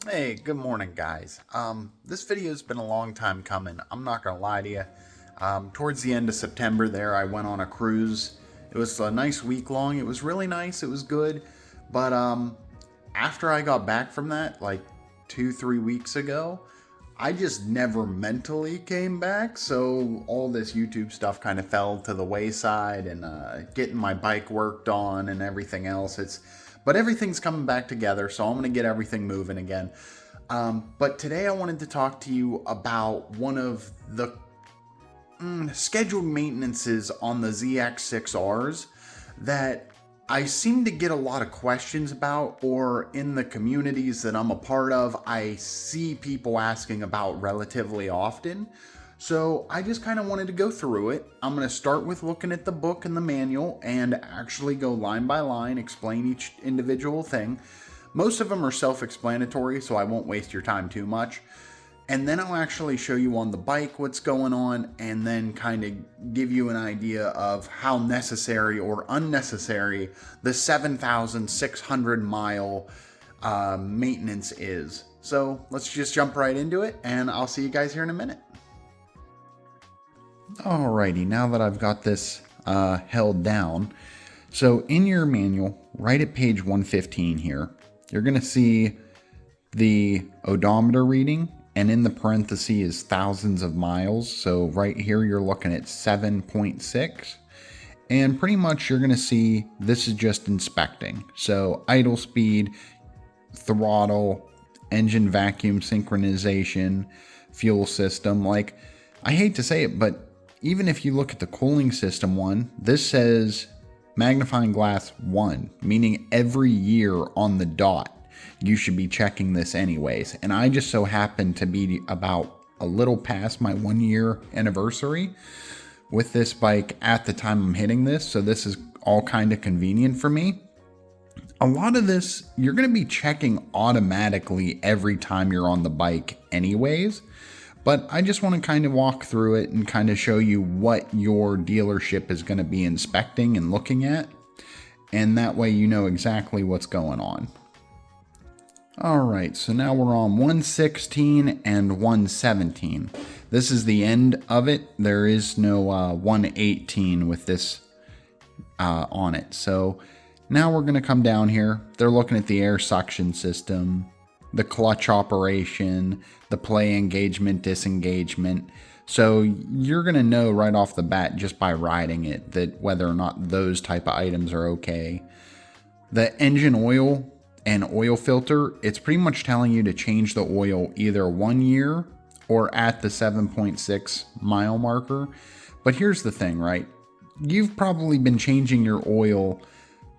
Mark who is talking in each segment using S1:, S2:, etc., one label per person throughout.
S1: Hey, good morning, guys. This video's been a long time coming. I'm not gonna lie to you. Towards the end of September there, I went on a cruise. It was a nice week long. It was really nice. It was good. But after I got back from that, like 2, 3 weeks ago, I just never mentally came back. So all this YouTube stuff kind of fell to the wayside, and getting my bike worked on and everything else. But everything's coming back together, so I'm going to get everything moving again. But today I wanted to talk to you about one of the scheduled maintenances on the ZX6Rs that I seem to get a lot of questions about, or in the communities that I'm a part of, I see people asking about relatively often. So I just kind of wanted to go through it. I'm going to start with looking at the book and the manual and actually go line by line, explain each individual thing. Most of them are self-explanatory, so I won't waste your time too much. And then I'll actually show you on the bike what's going on, and then kind of give you an idea of how necessary or unnecessary the 7,600 mile maintenance is. So let's just jump right into it, and I'll see you guys here in a minute. Alrighty, now that I've got this held down, so in your manual, right at page 115 here, you're going to see the odometer reading, and in the parentheses is thousands of miles. So right here you're looking at 7.6, and pretty much you're going to see this is just inspecting. So idle speed, throttle, engine vacuum synchronization, fuel system. Like, I hate to say it, but even if you look at the cooling system one, this says magnifying glass 1, meaning every year on the dot you should be checking this anyways. And I just so happen to be about a little past my 1 year anniversary with this bike at the time I'm hitting this, so this is all kind of convenient for me. A lot of this you're going to be checking automatically every time you're on the bike anyways. But I just want to kind of walk through it and kind of show you what your dealership is going to be inspecting and looking at. And that way you know exactly what's going on. Alright, so now we're on 116 and 117. This is the end of it. There is no 118 with this on it. So now we're going to come down here. They're looking at the air suction system, the clutch operation, the play engagement, disengagement. So you're going to know right off the bat just by riding it that whether or not those type of items are okay. The engine oil and oil filter, it's pretty much telling you to change the oil either 1 year or at the 7.6 mile marker. But here's the thing, right? You've probably been changing your oil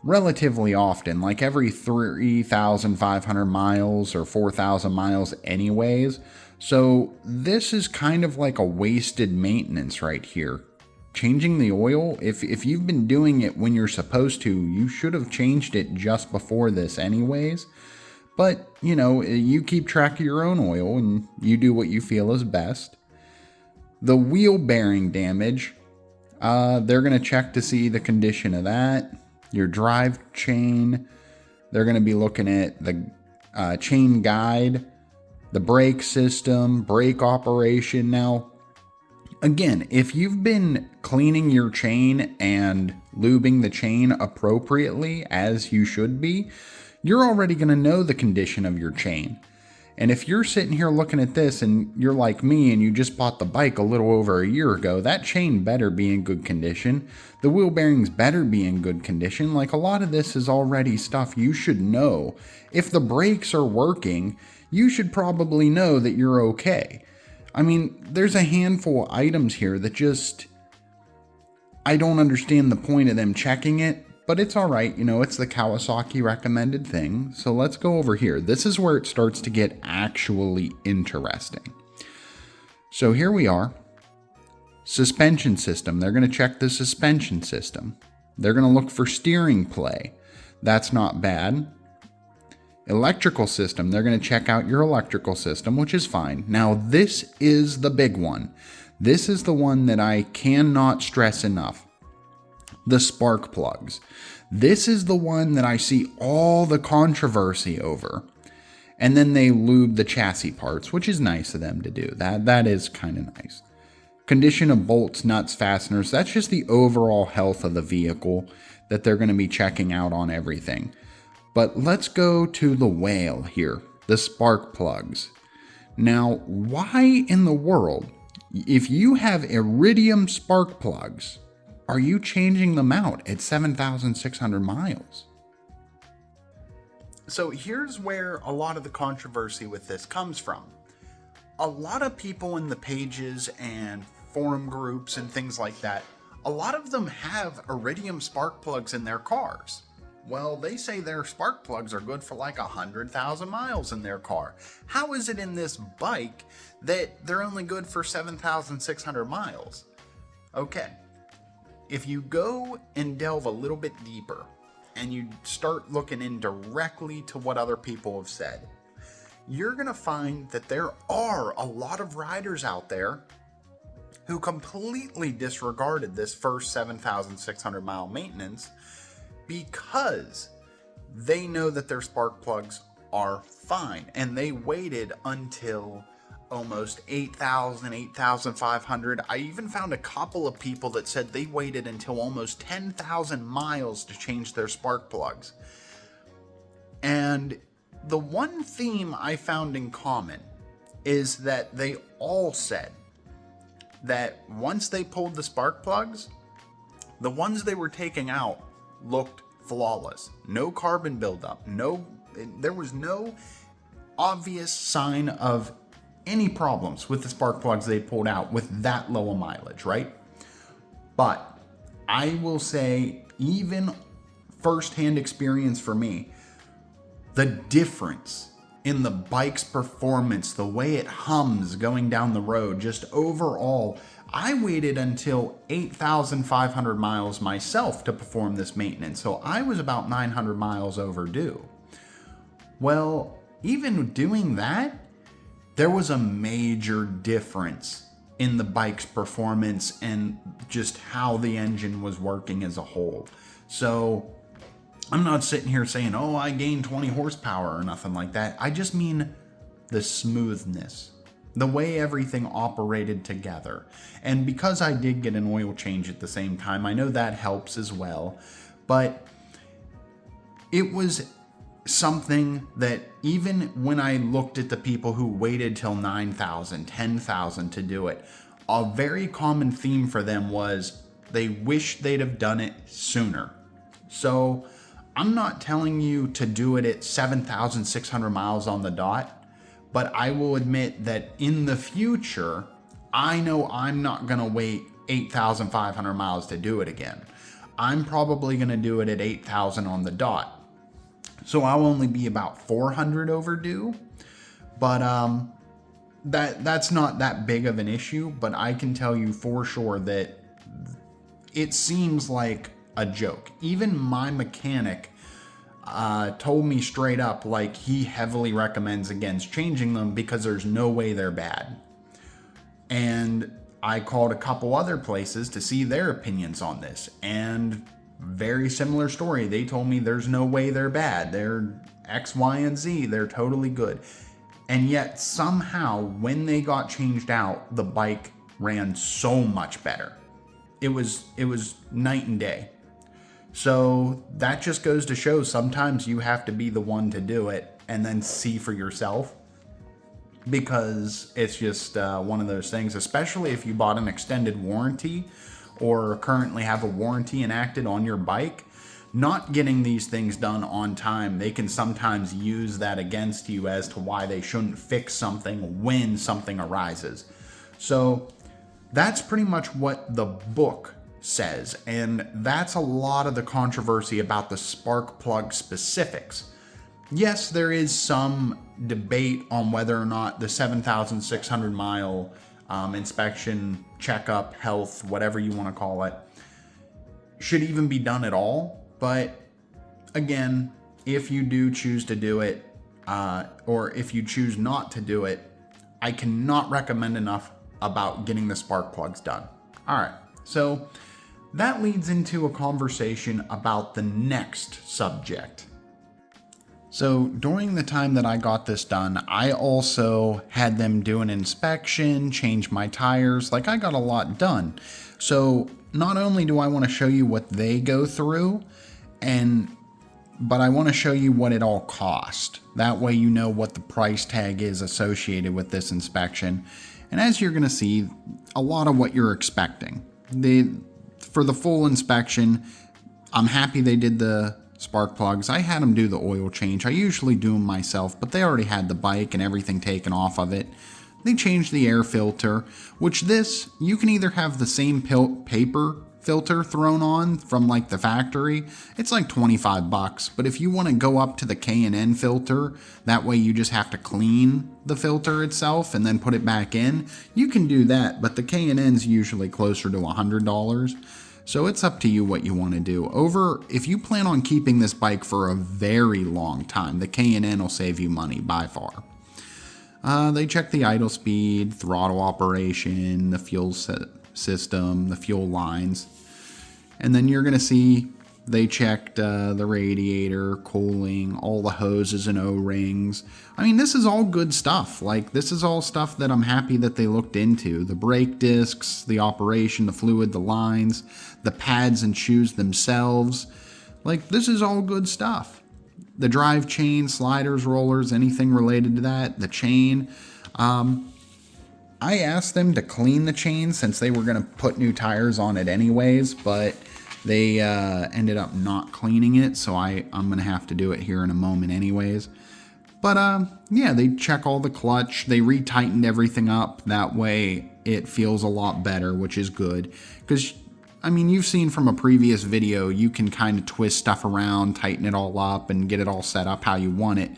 S1: relatively often, like every 3,500 miles or 4,000 miles anyways. So this is kind of like a wasted maintenance right here. Changing the oil, if you've been doing it when you're supposed to, you should have changed it just before this anyways. But, you know, you keep track of your own oil and you do what you feel is best. The wheel bearing damage, they're going to check to see the condition of that. Your drive chain, they're going to be looking at the chain guide, the brake system, brake operation. Now, again, if you've been cleaning your chain and lubing the chain appropriately, as you should be, you're already going to know the condition of your chain. And if you're sitting here looking at this and you're like me and you just bought the bike a little over a year ago, that chain better be in good condition. The wheel bearings better be in good condition. Like, a lot of this is already stuff you should know. If the brakes are working, you should probably know that you're okay. I mean, there's a handful of items here that just, I don't understand the point of them checking it. But it's all right, you know, it's the Kawasaki recommended thing. So let's go over here. This is where it starts to get actually interesting. So here we are. Suspension system. They're going to check the suspension system. They're going to look for steering play. That's not bad. Electrical system. They're going to check out your electrical system, which is fine. Now, this is the big one. This is the one that I cannot stress enough. The spark plugs. This is the one that I see all the controversy over. And then they lube the chassis parts, which is nice of them to do. That is kind of nice. Condition of bolts, nuts, fasteners. That's just the overall health of the vehicle that they're going to be checking out on everything. But let's go to the whale here, the spark plugs. Now, why in the world, if you have iridium spark plugs, are you changing them out at 7,600 miles? So here's where a lot of the controversy with this comes from. A lot of people in the pages and forum groups and things like that, a lot of them have iridium spark plugs in their cars. Well, they say their spark plugs are good for like 100,000 miles in their car. How is it in this bike that they're only good for 7,600 miles? Okay, if you go and delve a little bit deeper, and you start looking in directly to what other people have said, you're going to find that there are a lot of riders out there who completely disregarded this first 7,600 mile maintenance because they know that their spark plugs are fine, and they waited until almost 8,000, 8,500. I even found a couple of people that said they waited until almost 10,000 miles to change their spark plugs. And the one theme I found in common is that they all said that once they pulled the spark plugs, the ones they were taking out looked flawless. No carbon buildup. There was no obvious sign of any problems with the spark plugs they pulled out with that low a mileage, right? But I will say, even firsthand experience for me, the difference in the bike's performance, the way it hums going down the road, just overall, I waited until 8,500 miles myself to perform this maintenance, so I was about 900 miles overdue. Well, even doing that, there was a major difference in the bike's performance and just how the engine was working as a whole. So I'm not sitting here saying, oh, I gained 20 horsepower or nothing like that. I just mean the smoothness, the way everything operated together. And because I did get an oil change at the same time, I know that helps as well. But it was something that even when I looked at the people who waited till 9,000, 10,000 to do it, a very common theme for them was they wish they'd have done it sooner. So I'm not telling you to do it at 7,600 miles on the dot, but I will admit that in the future, I know I'm not going to wait 8,500 miles to do it again. I'm probably going to do it at 8,000 on the dot. So I'll only be about 400 overdue, but that's not that big of an issue. But I can tell you for sure that it seems like a joke. Even my mechanic told me straight up, like, he heavily recommends against changing them because there's no way they're bad. And I called a couple other places to see their opinions on this, and very similar story. They told me there's no way they're bad. They're X, Y, and Z. They're totally good. And yet somehow when they got changed out, the bike ran so much better. It was night and day. So that just goes to show sometimes you have to be the one to do it and then see for yourself, because it's just one of those things, especially if you bought an extended warranty or currently have a warranty enacted on your bike. Not getting these things done on time, they can sometimes use that against you as to why they shouldn't fix something when something arises. So that's pretty much what the book says, and that's a lot of the controversy about the spark plug specifics. Yes, there is some debate on whether or not the 7,600 mile inspection, checkup, health, whatever you want to call it, should even be done at all. But again, if you do choose to do it, or if you choose not to do it, I cannot recommend enough about getting the spark plugs done. All right, so that leads into a conversation about the next subject. So during the time that I got this done, I also had them do an inspection, change my tires. Like, I got a lot done. So not only do I want to show you what they go through, but I want to show you what it all cost. That way you know what the price tag is associated with this inspection. And as you're going to see, a lot of what you're expecting. For the full inspection, I'm happy they did the spark plugs. I had them do the oil change. I usually do them myself, but they already had the bike and everything taken off of it. They changed the air filter, which you can either have the same paper filter thrown on from like the factory. It's like 25 bucks, but if you want to go up to the K&N filter, that way you just have to clean the filter itself and then put it back in, you can do that, but the K&N's usually closer to $100. So it's up to you what you want to do. If you plan on keeping this bike for a very long time, the K&N will save you money by far. They check the idle speed, throttle operation, the fuel system, the fuel lines. And then you're going to see they checked the radiator, cooling, all the hoses and O-rings. I mean, this is all good stuff. Like, this is all stuff that I'm happy that they looked into. The brake discs, the operation, the fluid, the lines, the pads and shoes themselves. Like, this is all good stuff. The drive chain, sliders, rollers, anything related to that, the chain. I asked them to clean the chain since they were going to put new tires on it anyways, but they ended up not cleaning it, so I'm going to have to do it here in a moment anyways. But yeah, they check all the clutch. They retightened everything up. That way it feels a lot better, which is good. Because, I mean, you've seen from a previous video, you can kind of twist stuff around, tighten it all up, and get it all set up how you want it.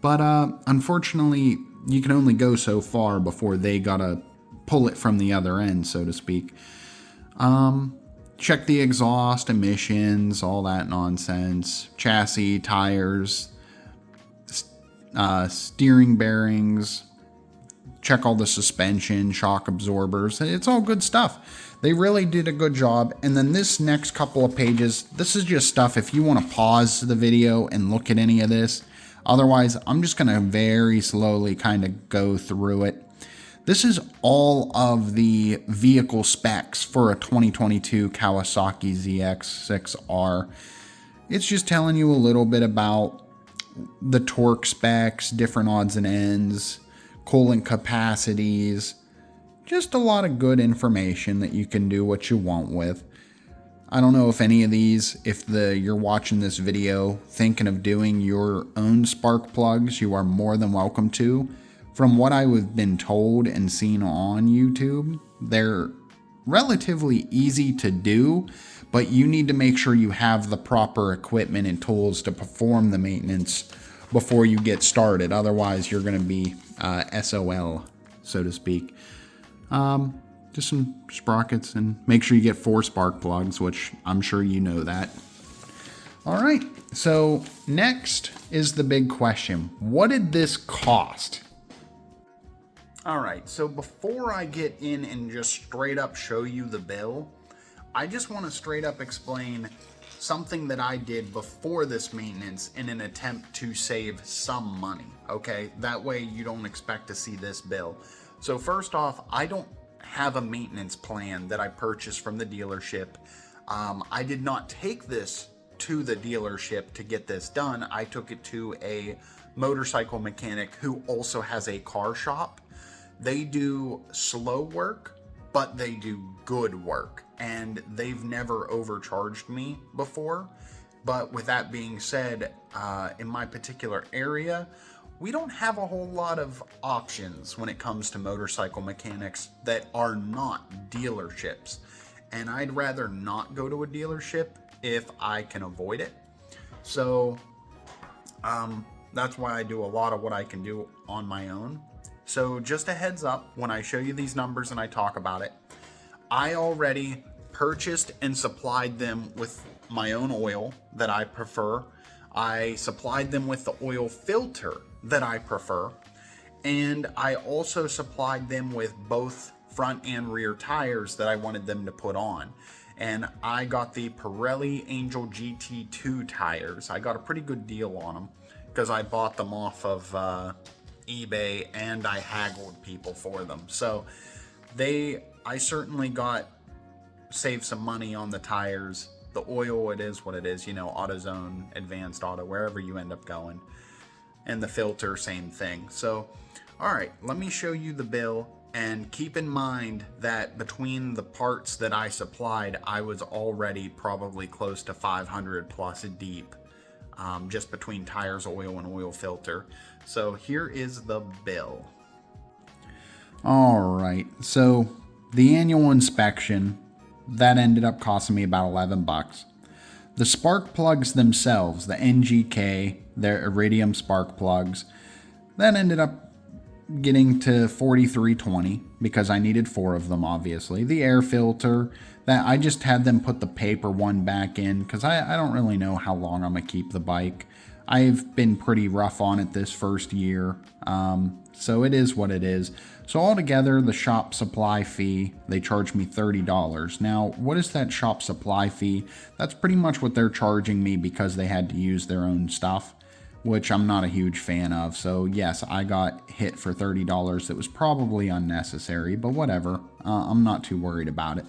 S1: But unfortunately, you can only go so far before they gotta pull it from the other end, so to speak. Check the exhaust, emissions, all that nonsense. Chassis, tires, steering bearings. Check all the suspension, shock absorbers. It's all good stuff. They really did a good job. And then this next couple of pages, this is just stuff if you want to pause the video and look at any of this. Otherwise, I'm just going to very slowly kind of go through it. This is all of the vehicle specs for a 2022 Kawasaki ZX6R. It's just telling you a little bit about the torque specs, different odds and ends, coolant capacities, just a lot of good information that you can do what you want with. I don't know if any of these, you're watching this video thinking of doing your own spark plugs, you are more than welcome to. From what I've been told and seen on YouTube, they're relatively easy to do, but you need to make sure you have the proper equipment and tools to perform the maintenance before you get started. Otherwise, you're going to be SOL, so to speak. Just some sprockets, and make sure you get 4 spark plugs, which I'm sure you know that. All right, so next is the big question. What did this cost? All right, so before I get in and just straight up show you the bill, I just want to straight up explain something that I did before this maintenance in an attempt to save some money, okay? That way you don't expect to see this bill. So first off, I don't have a maintenance plan that I purchased from the dealership. I did not take this to the dealership to get this done. I took it to a motorcycle mechanic who also has a car shop. They do slow work, but they do good work, and they've never overcharged me before. But with that being said, in my particular area, we don't have a whole lot of options when it comes to motorcycle mechanics that are not dealerships. And I'd rather not go to a dealership if I can avoid it. So that's why I do a lot of what I can do on my own. So just a heads up, when I show you these numbers and I talk about it, I already purchased and supplied them with my own oil that I prefer. I supplied them with the oil filter that I prefer, and I also supplied them with both front and rear tires that I wanted them to put on. And I got the Pirelli Angel GT2 tires. I got a pretty good deal on them. because I bought them off of eBay and I haggled people for them. So I certainly saved some money on the tires. The oil, it is what it is, AutoZone, Advanced Auto, wherever you end up going. And the filter, same thing. So, all right, let me show you the bill. And keep in mind that between the parts that I supplied, I was already probably close to 500 plus deep, just between tires, oil, and oil filter. So here is the bill. All right, so the annual inspection, that ended up costing me about 11 bucks. The spark plugs themselves, the NGK, their iridium spark plugs, that ended up getting to $43.20 because I needed 4 of them, obviously. The air filter, that I just had them put the paper one back in because I don't really know how long I'm going to keep the bike. I've been pretty rough on it this first year, so it is what it is. So altogether, the shop supply fee, they charged me $30. Now, what is that shop supply fee? That's pretty much what they're charging me because they had to use their own stuff, which I'm not a huge fan of. So yes, I got hit for $30. It was probably unnecessary, but whatever. I'm not too worried about it.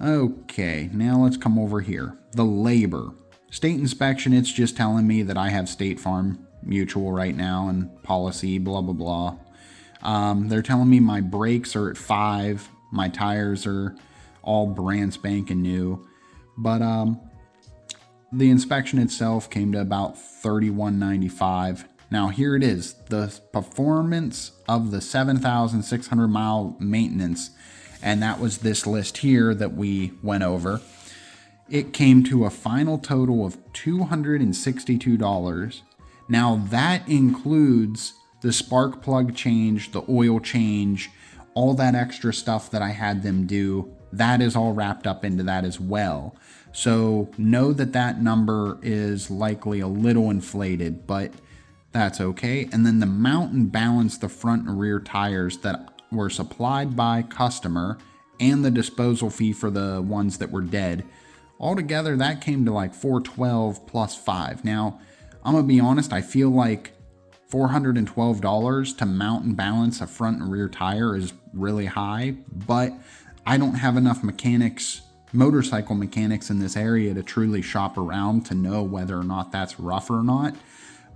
S1: Okay, now let's come over here. The labor. State inspection, it's just telling me that I have State Farm Mutual right now and policy, blah, blah, blah. They're telling me my brakes are at 5. My tires are all brand spanking new. But the inspection itself came to about $31.95. Now here it is, the performance of the 7,600 mile maintenance, and that was this list here that we went over. It came to a final total of $262. Now that includes the spark plug change, the oil change, all that extra stuff that I had them do. That is all wrapped up into that as well. So know that that number is likely a little inflated, but that's okay. And then the mount and balance the front and rear tires that were supplied by customer and the disposal fee for the ones that were dead. Altogether, that came to like $412 plus 5. Now, I'm going to be honest, I feel like $412 to mount and balance a front and rear tire is really high, but I don't have enough motorcycle mechanics in this area to truly shop around to know whether or not that's rough or not.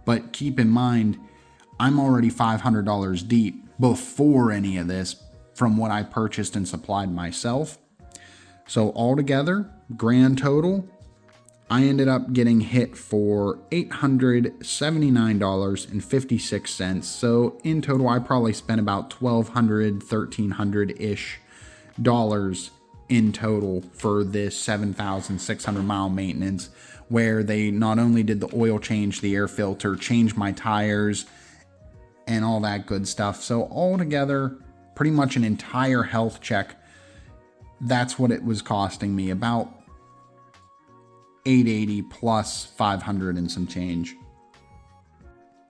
S1: But keep in mind, I'm already $500 deep before any of this from what I purchased and supplied myself. So altogether, grand total, I ended up getting hit for $879.56. So in total, I probably spent about $1,200, $1,300-ish in total for this 7,600 mile maintenance, where they not only did the oil change, the air filter, change my tires, and all that good stuff. So altogether, pretty much an entire health check. That's what it was costing me, about $880 plus 500 and some change.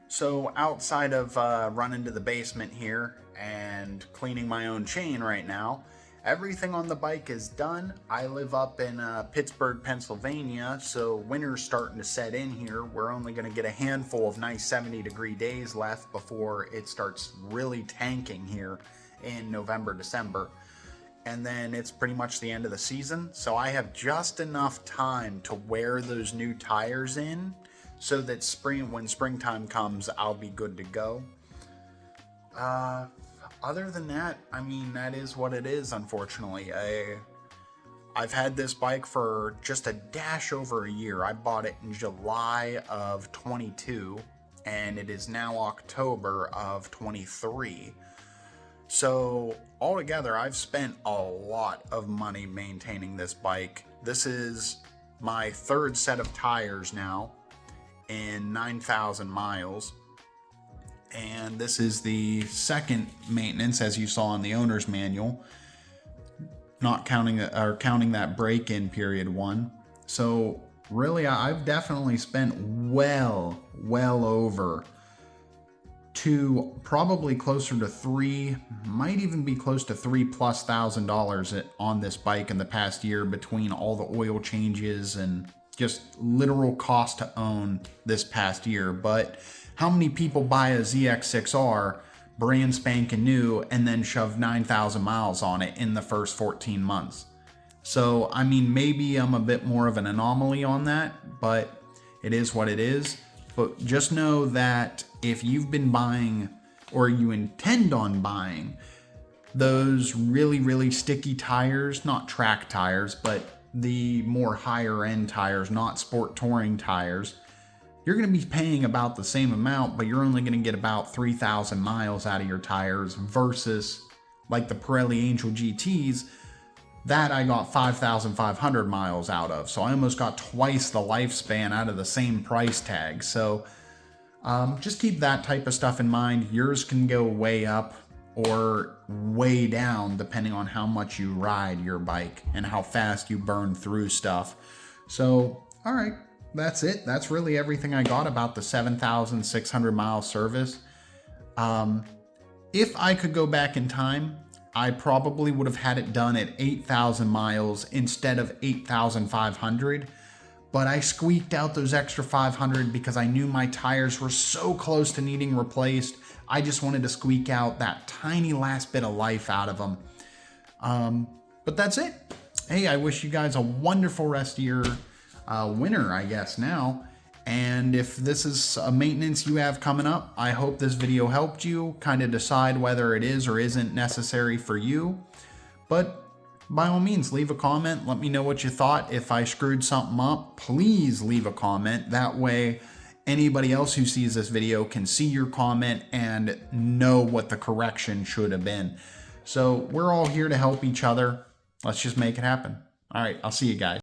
S1: So outside of running to the basement here and cleaning my own chain right now, everything on the bike is done. I live up in Pittsburgh, Pennsylvania, so winter's starting to set in here. We're only going to get a handful of nice 70-degree days left before it starts really tanking here in November, December. And then it's pretty much the end of the season, so I have just enough time to wear those new tires in so that when springtime comes, I'll be good to go. Other than that, I mean, that is what it is, unfortunately. I've had this bike for just a dash over a year. I bought it in July of 22, and it is now October of 23. So altogether, I've spent a lot of money maintaining this bike. This is my third set of tires now in 9,000 miles. And this is the second maintenance, as you saw in the owner's manual, not counting that break-in period one. So really, I've definitely spent well over probably closer to might even be close to $3,000+ on this bike in the past year between all the oil changes and just literal cost to own this past year. But how many people buy a ZX6R brand spanking new and then shove 9,000 miles on it in the first 14 months? So, I mean, maybe I'm a bit more of an anomaly on that, but it is what it is. But just know that if you've been buying, or you intend on buying, those really, really sticky tires, not track tires, but the more higher end tires, not sport touring tires, you're going to be paying about the same amount, but you're only going to get about 3,000 miles out of your tires versus like the Pirelli Angel GTs that I got 5,500 miles out of. So I almost got twice the lifespan out of the same price tag. So just keep that type of stuff in mind. Yours can go way up or way down depending on how much you ride your bike and how fast you burn through stuff. So, all right, that's it. That's really everything I got about the 7,600 mile service. If I could go back in time, I probably would have had it done at 8,000 miles instead of 8,500. But I squeaked out those extra 500 because I knew my tires were so close to needing replaced. I just wanted to squeak out that tiny last bit of life out of them. But that's it. Hey, I wish you guys a wonderful rest of your winter, I guess, now. And if this is a maintenance you have coming up, I hope this video helped you kind of decide whether it is or isn't necessary for you. But by all means, leave a comment. Let me know what you thought. If I screwed something up, please leave a comment. That way, anybody else who sees this video can see your comment and know what the correction should have been. So we're all here to help each other. Let's just make it happen. All right, I'll see you guys.